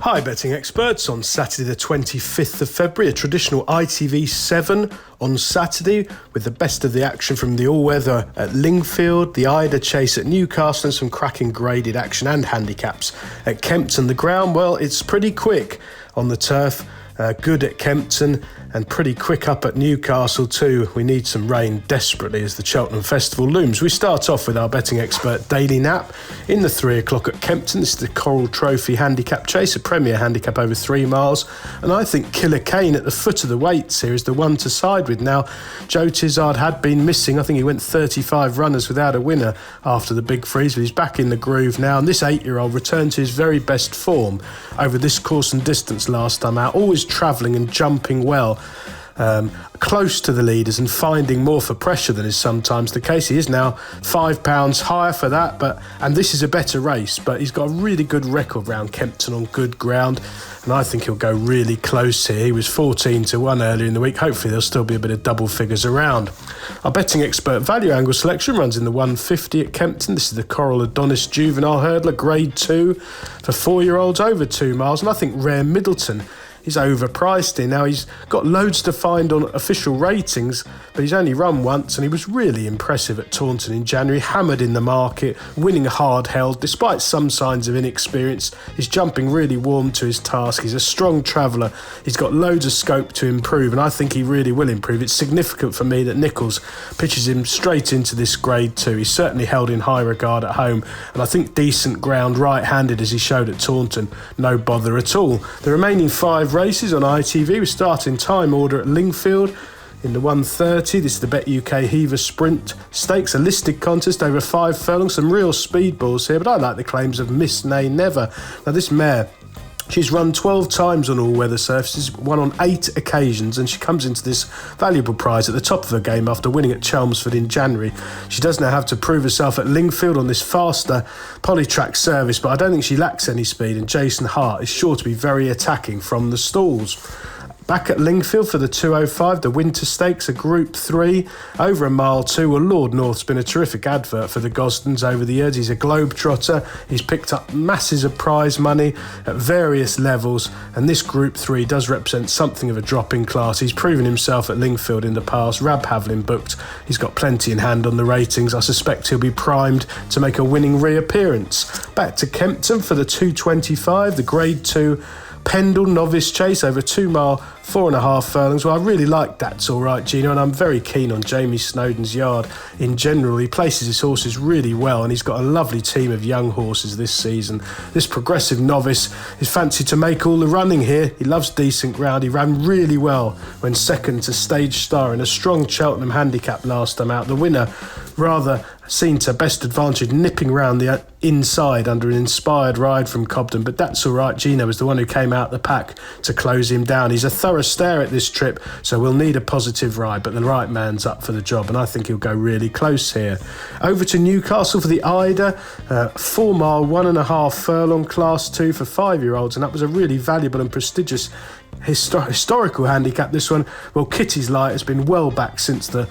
Hi betting experts, on Saturday the 25th of February, a traditional ITV 7 on Saturday with the best of the action from the all-weather at Lingfield, the Ida Chase at Newcastle and some cracking graded action and handicaps at Kempton. The ground, well, it's pretty quick on the turf, good at Kempton and pretty quick up at Newcastle too. We need some rain desperately as the Cheltenham Festival looms. We start off with our betting expert Daily Nap in the 3 o'clock at Kempton. This is the Coral Trophy handicap chase, a premier handicap over 3 miles, and I think Killer Kane at the foot of the weights here is the one to side with. Now, Joe Tizard had been missing. I think he went 35 runners without a winner after the big freeze, but he's back in the groove now, and this 8-year-old returned to his very best form over this course and distance last time out, always travelling and jumping well. Close to the leaders and finding more for pressure than is sometimes the case. He is now £5 higher for that, and this is a better race, but he's got a really good record round Kempton on good ground, and I think he'll go really close here. He was 14-1 earlier in the week. Hopefully there'll still be a bit of double figures around. Our betting expert value angle selection runs in the 150 at Kempton. This is the Coral Adonis Juvenile Hurdler, grade 2 for 4-year-olds over 2 miles, and I think Rare Middleton is overpriced here. Now, he's got loads to find on official ratings, but he's only run once and he was really impressive at Taunton in January, hammered in the market, winning hard held despite some signs of inexperience. He's jumping really warm to his task. He's a strong traveller. He's got loads of scope to improve, and I think he really will improve. It's significant for me that Nichols pitches him straight into this grade 2. He's certainly held in high regard at home, and I think decent ground right-handed as he showed at Taunton. No bother at all. The remaining 5 races on ITV. We start in time order at Lingfield in the 130. This is the Bet UK Heaver Sprint Stakes, a listed contest over 5 furlongs. Some real speed balls here, but I like the claims of Miss Nay Never. Now, this mare, she's run 12 times on all-weather surfaces, won on 8 occasions, and she comes into this valuable prize at the top of her game after winning at Chelmsford in January. She does now have to prove herself at Lingfield on this faster polytrack service, but I don't think she lacks any speed, and Jason Hart is sure to be very attacking from the stalls. Back at Lingfield for the 205, the Winter Stakes, a Group 3, over a mile 2. Well, Lord North's been a terrific advert for the Gosdens over the years. He's a globetrotter. He's picked up masses of prize money at various levels, and this Group 3 does represent something of a drop in class. He's proven himself at Lingfield in the past. Rab Havlin booked. He's got plenty in hand on the ratings. I suspect he'll be primed to make a winning reappearance. Back to Kempton for the 225, the Grade 2 Pendle Novice Chase over 2 mile, 4.5 furlongs. Well, I really like That's All Right, Gino, and I'm very keen on Jamie Snowden's yard in general. He places his horses really well, and he's got a lovely team of young horses this season. This progressive novice is fancied to make all the running here. He loves decent ground. He ran really well when second to Stage Star in a strong Cheltenham handicap last time out. The winner rather seen to best advantage, nipping round the inside under an inspired ride from Cobden, but That's All Right, Gino was the one who came out the pack to close him down. He's a thorough stare at this trip, so we'll need a positive ride, but the right man's up for the job, and I think he'll go really close here. Over to Newcastle for the Ida, 4 mile, 1.5 furlong, class 2 for 5-year-olds, and that was a really valuable and prestigious historical handicap, this one. Well, Kitty's Light has been well back since the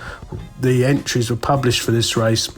entries were published for this race.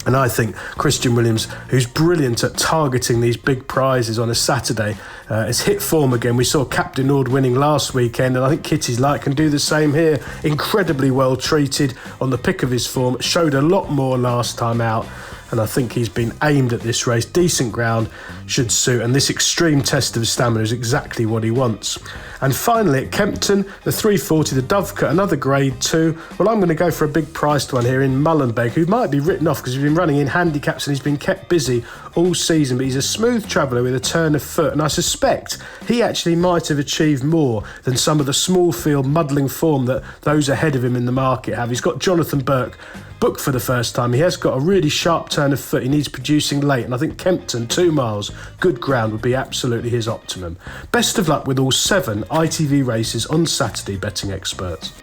And I think Christian Williams, who's brilliant at targeting these big prizes on a Saturday, has hit form again. We saw Captain Ord winning last weekend, and I think Kitty's Light can do the same here. Incredibly well treated on the pick of his form. Showed a lot more last time out, and I think he's been aimed at this race. Decent ground should suit, and this extreme test of stamina is exactly what he wants. And finally at Kempton, the 340, the Dovecote, another grade 2. Well, I'm going to go for a big priced one here in Mullenbeg, who might be written off because he's been running in handicaps and he's been kept busy all season, but he's a smooth traveller with a turn of foot, and I suspect he actually might have achieved more than some of the small field muddling form that those ahead of him in the market have. He's got Jonathan Burke booked for the first time. He has got a really sharp turn of foot. He needs producing late, and I think Kempton, 2 miles, good ground, would be absolutely his optimum. Best of luck with all 7 ITV races on Saturday, betting experts.